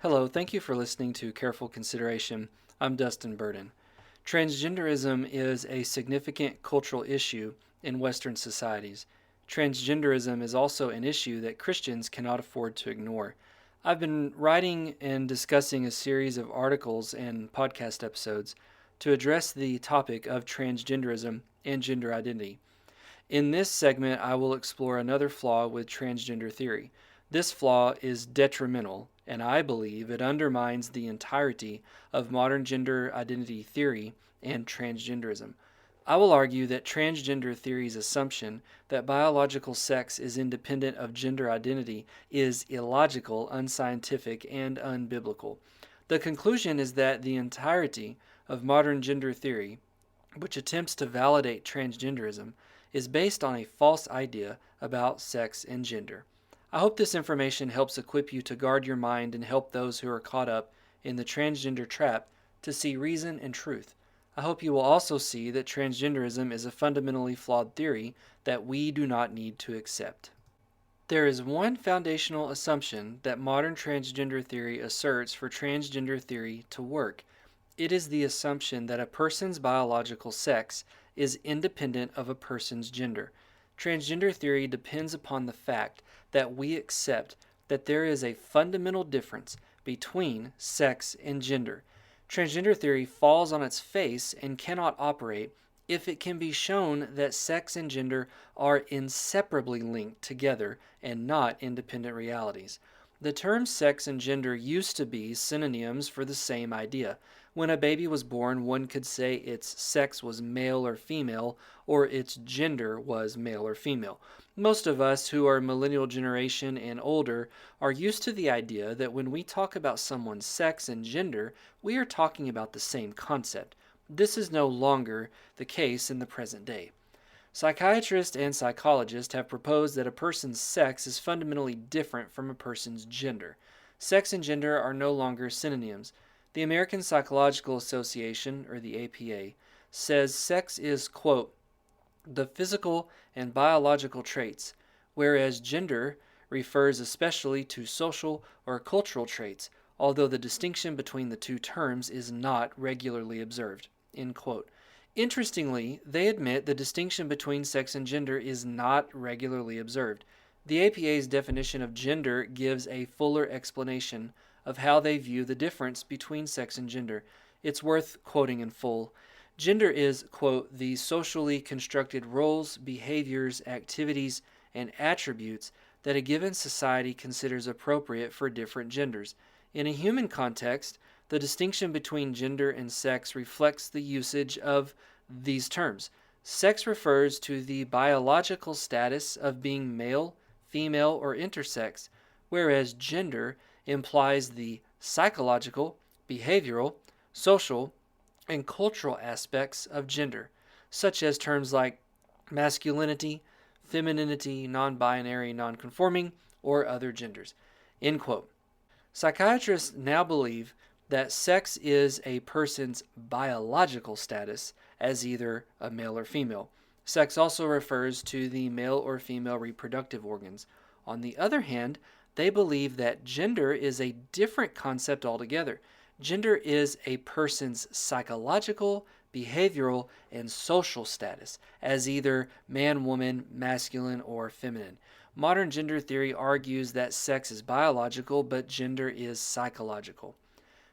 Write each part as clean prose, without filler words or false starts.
Hello, thank you for listening to Careful Consideration. I'm Dustin Burden. Transgenderism is a significant cultural issue in Western societies. Transgenderism is also an issue that Christians cannot afford to ignore. I've been writing and discussing a series of articles and podcast episodes to address the topic of transgenderism and gender identity. In this segment, I will explore another flaw with transgender theory. This flaw is detrimental, and I believe it undermines the entirety of modern gender identity theory and transgenderism. I will argue that transgender theory's assumption that biological sex is independent of gender identity is illogical, unscientific, and unbiblical. The conclusion is that the entirety of modern gender theory, which attempts to validate transgenderism, is based on a false idea about sex and gender. I hope this information helps equip you to guard your mind and help those who are caught up in the transgender trap to see reason and truth. I hope you will also see that transgenderism is a fundamentally flawed theory that we do not need to accept. There is one foundational assumption that modern transgender theory asserts for transgender theory to work. It is the assumption that a person's biological sex is independent of a person's gender. Transgender theory depends upon the fact that we accept that there is a fundamental difference between sex and gender. Transgender theory falls on its face and cannot operate if it can be shown that sex and gender are inseparably linked together and not independent realities. The terms sex and gender used to be synonyms for the same idea. When a baby was born, one could say its sex was male or female, or its gender was male or female. Most of us who are millennial generation and older are used to the idea that when we talk about someone's sex and gender, we are talking about the same concept. This is no longer the case in the present day. Psychiatrists and psychologists have proposed that a person's sex is fundamentally different from a person's gender. Sex and gender are no longer synonyms. The American Psychological Association, or the APA, says sex is, quote, the physical and biological traits, whereas gender refers especially to social or cultural traits, although the distinction between the two terms is not regularly observed, end quote. Interestingly, they admit the distinction between sex and gender is not regularly observed. The APA's definition of gender gives a fuller explanation of how they view the difference between sex and gender. It's worth quoting in full. Gender is, quote, the socially constructed roles, behaviors, activities, and attributes that a given society considers appropriate for different genders. In a human context, the distinction between gender and sex reflects the usage of these terms. Sex refers to the biological status of being male, female, or intersex, whereas gender implies the psychological, behavioral, social, and cultural aspects of gender, such as terms like masculinity, femininity, non-binary, non-conforming, or other genders. End quote. Psychiatrists now believe that sex is a person's biological status as either a male or female. Sex also refers to the male or female reproductive organs. On the other hand, they believe that gender is a different concept altogether. Gender is a person's psychological, behavioral, and social status as either man, woman, masculine, or feminine. Modern gender theory argues that sex is biological, but gender is psychological.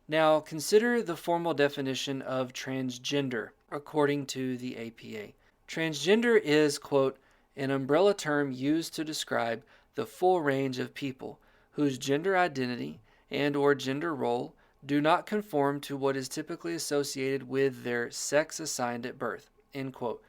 Now, consider the formal definition of transgender according to the APA. Transgender is, quote, an umbrella term used to describe the full range of people whose gender identity and or gender role do not conform to what is typically associated with their sex assigned at birth, end quote.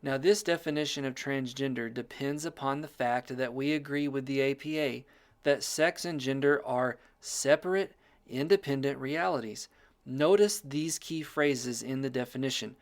Now, this definition of transgender depends upon the fact that we agree with the APA that sex and gender are separate, independent realities. Notice these key phrases in the definition.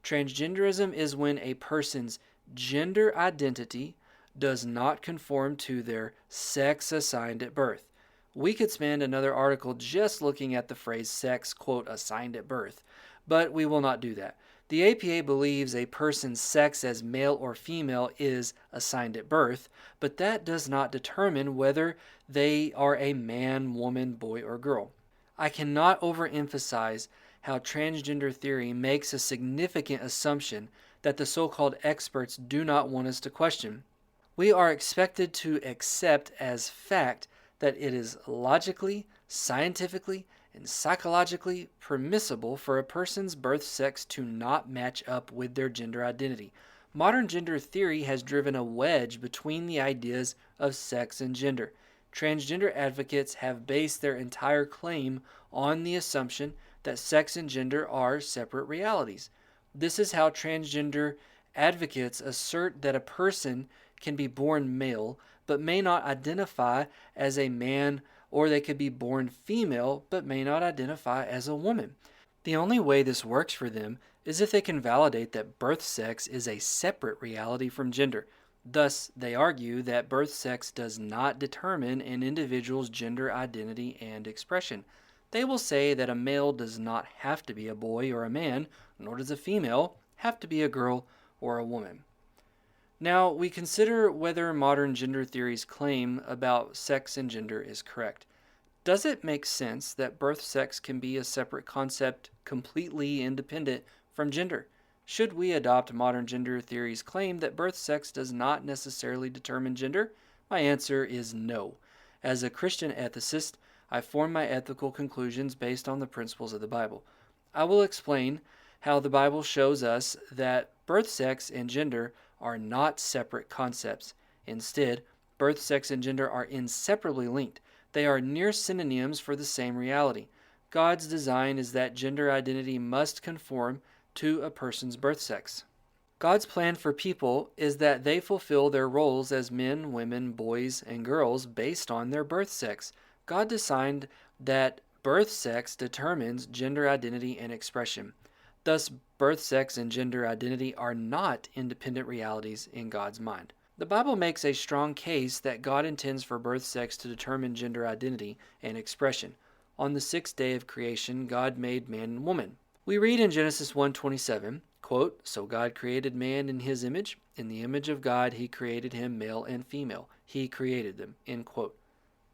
Transgenderism is when a person's gender identity does not conform to their sex assigned at birth. We could spend another article just looking at the phrase sex, quote, assigned at birth, but we will not do that. The APA believes a person's sex as male or female is assigned at birth, but that does not determine whether they are a man, woman, boy, or girl. I cannot overemphasize how transgender theory makes a significant assumption that the so-called experts do not want us to question. We are expected to accept as fact that it is logically, scientifically, and psychologically permissible for a person's birth sex to not match up with their gender identity. Modern gender theory has driven a wedge between the ideas of sex and gender. Transgender advocates have based their entire claim on the assumption that sex and gender are separate realities. This is how transgender advocates assert that a person can be born male but may not identify as a man, or they could be born female but may not identify as a woman. The only way this works for them is if they can validate that birth sex is a separate reality from gender. Thus, they argue that birth sex does not determine an individual's gender identity and expression. They will say that a male does not have to be a boy or a man, nor does a female have to be a girl or a woman. Now, we consider whether modern gender theory's claim about sex and gender is correct. Does it make sense that birth sex can be a separate concept completely independent from gender? Should we adopt modern gender theory's claim that birth sex does not necessarily determine gender? My answer is no. As a Christian ethicist, I form my ethical conclusions based on the principles of the Bible. I will explain how the Bible shows us that birth sex and gender are not separate concepts. Instead, birth sex and gender are inseparably linked. They are near synonyms for the same reality. God's design is that gender identity must conform to a person's birth sex. God's plan for people is that they fulfill their roles as men, women, boys, and girls based on their birth sex. God designed that birth sex determines gender identity and expression. Thus, birth sex and gender identity are not independent realities in God's mind. The Bible makes a strong case that God intends for birth sex to determine gender identity and expression. On the sixth day of creation, God made man and woman. We read in Genesis 1:27, quote, "So God created man in his image. In the image of God he created him, male and female. He created them," end quote.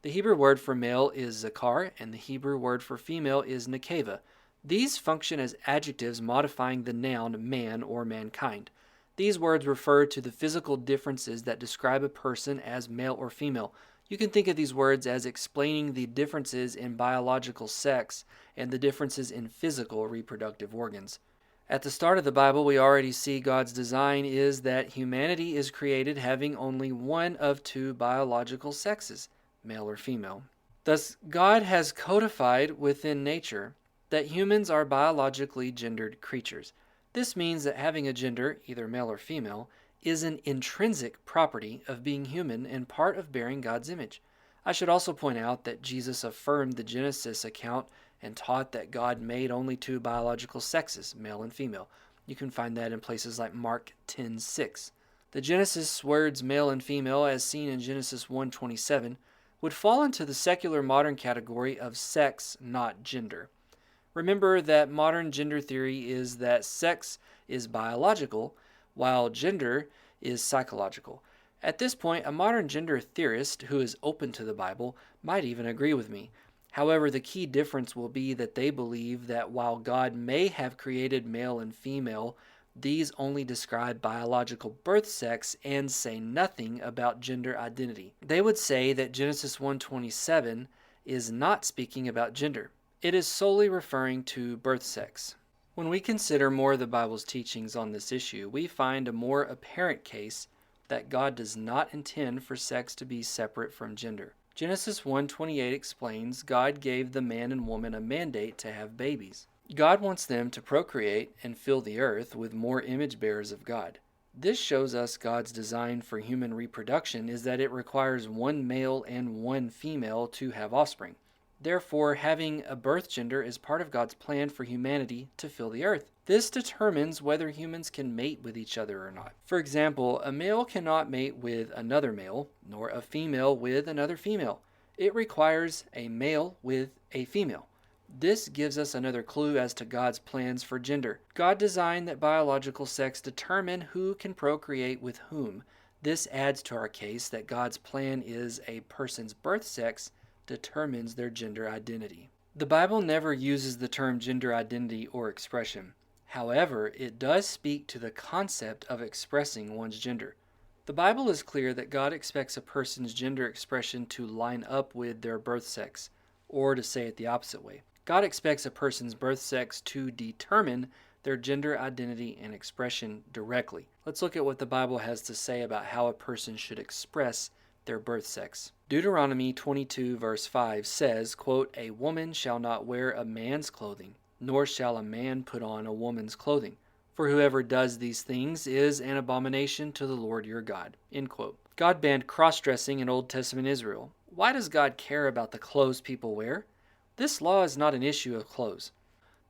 The Hebrew word for male is zakar, and the Hebrew word for female is nekeva. These function as adjectives modifying the noun man or mankind. These words refer to the physical differences that describe a person as male or female. You can think of these words as explaining the differences in biological sex and the differences in physical reproductive organs. At the start of the Bible, we already see God's design is that humanity is created having only one of two biological sexes, male or female. Thus, God has codified within nature that humans are biologically gendered creatures. This means that having a gender, either male or female, is an intrinsic property of being human and part of bearing God's image. I should also point out that Jesus affirmed the Genesis account and taught that God made only two biological sexes, male and female. You can find that in places like Mark 10:6. The Genesis words male and female, as seen in Genesis 1:27, would fall into the secular modern category of sex, not gender. Remember that modern gender theory is that sex is biological, while gender is psychological. At this point, a modern gender theorist who is open to the Bible might even agree with me. However, the key difference will be that they believe that while God may have created male and female, these only describe biological birth sex and say nothing about gender identity. They would say that Genesis 1:27 is not speaking about gender. It is solely referring to birth sex. When we consider more of the Bible's teachings on this issue, we find a more apparent case that God does not intend for sex to be separate from gender. Genesis 1:28 explains God gave the man and woman a mandate to have babies. God wants them to procreate and fill the earth with more image bearers of God. This shows us God's design for human reproduction is that it requires one male and one female to have offspring. Therefore, having a birth gender is part of God's plan for humanity to fill the earth. This determines whether humans can mate with each other or not. For example, a male cannot mate with another male, nor a female with another female. It requires a male with a female. This gives us another clue as to God's plans for gender. God designed that biological sex determine who can procreate with whom. This adds to our case that God's plan is a person's birth sex determines their gender identity. The Bible never uses the term gender identity or expression. However, it does speak to the concept of expressing one's gender. The Bible is clear that God expects a person's gender expression to line up with their birth sex, or to say it the opposite way. God expects a person's birth sex to determine their gender identity and expression directly. Let's look at what the Bible has to say about how a person should express their birth sex. Deuteronomy 22 verse 5 says, quote, "A woman shall not wear a man's clothing, nor shall a man put on a woman's clothing. For whoever does these things is an abomination to the Lord your God." End quote. God banned cross-dressing in Old Testament Israel. Why does God care about the clothes people wear? This law is not an issue of clothes.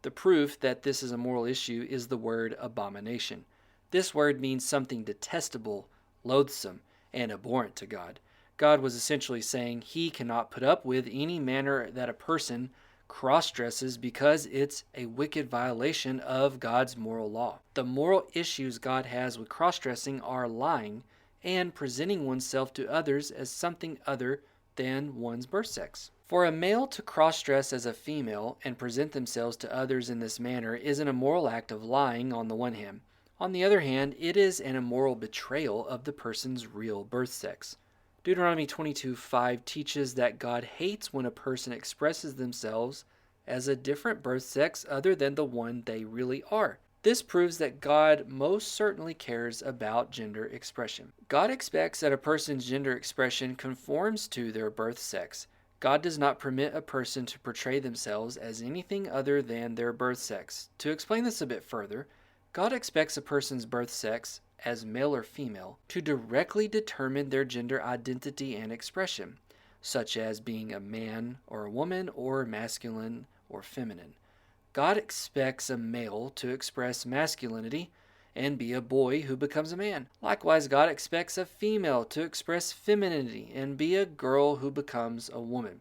The proof that this is a moral issue is the word abomination. This word means something detestable, loathsome, and abhorrent to God. God was essentially saying he cannot put up with any manner that a person cross-dresses because it's a wicked violation of God's moral law. The moral issues God has with cross-dressing are lying and presenting oneself to others as something other than one's birth sex. For a male to cross-dress as a female and present themselves to others in this manner is an immoral act of lying on the one hand. On the other hand, it is an immoral betrayal of the person's real birth sex. Deuteronomy 22:5 teaches that God hates when a person expresses themselves as a different birth sex other than the one they really are. This proves that God most certainly cares about gender expression. God expects that a person's gender expression conforms to their birth sex. God does not permit a person to portray themselves as anything other than their birth sex. To explain this a bit further, God expects a person's birth sex, as male or female, to directly determine their gender identity and expression, such as being a man or a woman or masculine or feminine. God expects a male to express masculinity and be a boy who becomes a man. Likewise, God expects a female to express femininity and be a girl who becomes a woman.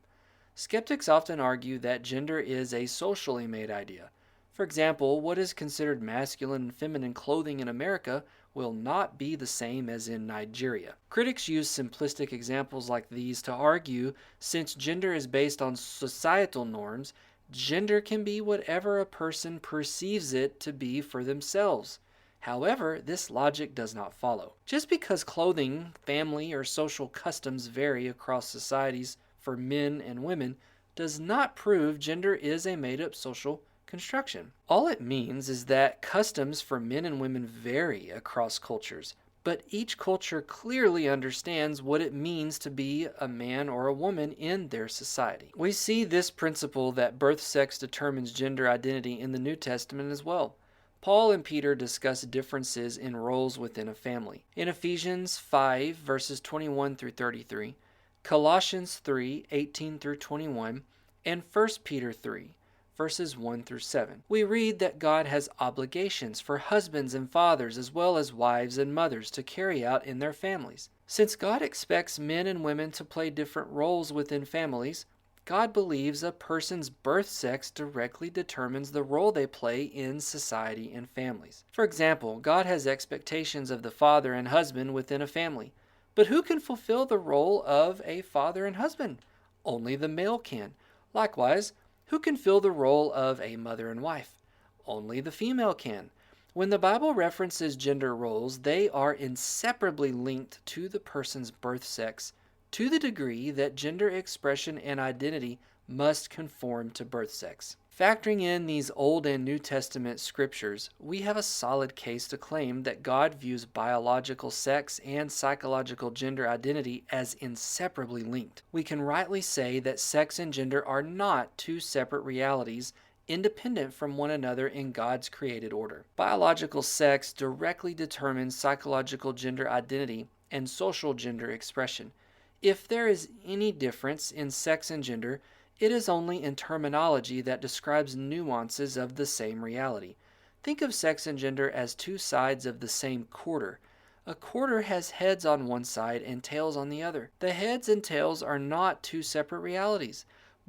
Skeptics often argue that gender is a socially made idea. For example, what is considered masculine and feminine clothing in America will not be the same as in Nigeria. Critics use simplistic examples like these to argue since gender is based on societal norms, gender can be whatever a person perceives it to be for themselves. However, this logic does not follow. Just because clothing, family, or social customs vary across societies for men and women does not prove gender is a made-up social construction. All it means is that customs for men and women vary across cultures, but each culture clearly understands what it means to be a man or a woman in their society. We see this principle that birth sex determines gender identity in the New Testament as well. Paul and Peter discuss differences in roles within a family. In Ephesians 5, verses 21 through 33, Colossians 3, 18 through 21, and 1 Peter 3, verses 1 through 7. We read that God has obligations for husbands and fathers as well as wives and mothers to carry out in their families. Since God expects men and women to play different roles within families, God believes a person's birth sex directly determines the role they play in society and families. For example, God has expectations of the father and husband within a family. But who can fulfill the role of a father and husband? Only the male can. Likewise, who can fill the role of a mother and wife? Only the female can. When the Bible references gender roles, they are inseparably linked to the person's birth sex, to the degree that gender expression and identity must conform to birth sex. Factoring in these Old and New Testament scriptures, we have a solid case to claim that God views biological sex and psychological gender identity as inseparably linked. We can rightly say that sex and gender are not two separate realities independent from one another in God's created order. Biological sex directly determines psychological gender identity and social gender expression. If there is any difference in sex and gender, it is only in terminology that describes nuances of the same reality. Think of sex and gender as two sides of the same quarter. A quarter has heads on one side and tails on the other. The heads and tails are not two separate realities.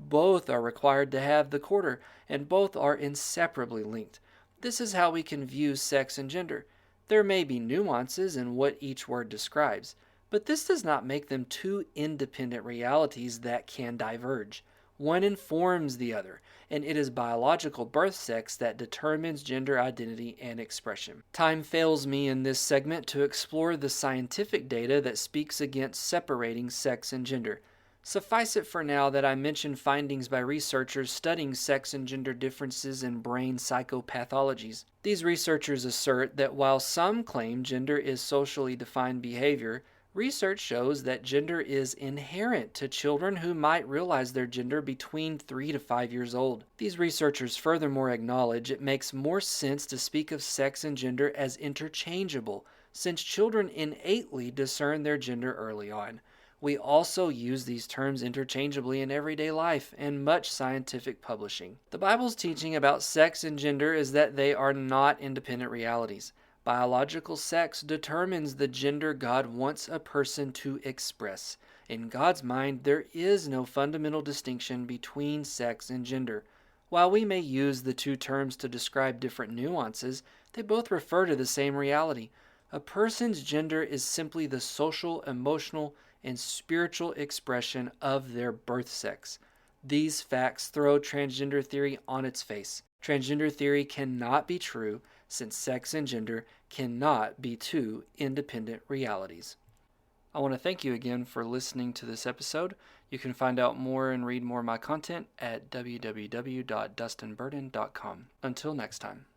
Both are required to have the quarter, and both are inseparably linked. This is how we can view sex and gender. There may be nuances in what each word describes, but this does not make them two independent realities that can diverge. One informs the other, and it is biological birth sex that determines gender identity and expression. Time fails me in this segment to explore the scientific data that speaks against separating sex and gender. Suffice it for now that I mention findings by researchers studying sex and gender differences in brain psychopathologies. These researchers assert that while some claim gender is socially defined behavior, research shows that gender is inherent to children who might realize their gender between 3 to 5 years old. These researchers furthermore acknowledge it makes more sense to speak of sex and gender as interchangeable, since children innately discern their gender early on. We also use these terms interchangeably in everyday life and much scientific publishing. The Bible's teaching about sex and gender is that they are not independent realities. Biological sex determines the gender God wants a person to express. In God's mind, there is no fundamental distinction between sex and gender. While we may use the two terms to describe different nuances, they both refer to the same reality. A person's gender is simply the social, emotional, and spiritual expression of their birth sex. These facts throw transgender theory on its face. Transgender theory cannot be true since sex and gender cannot be two independent realities. I want to thank you again for listening to this episode. You can find out more and read more of my content at www.dustinburden.com. Until next time.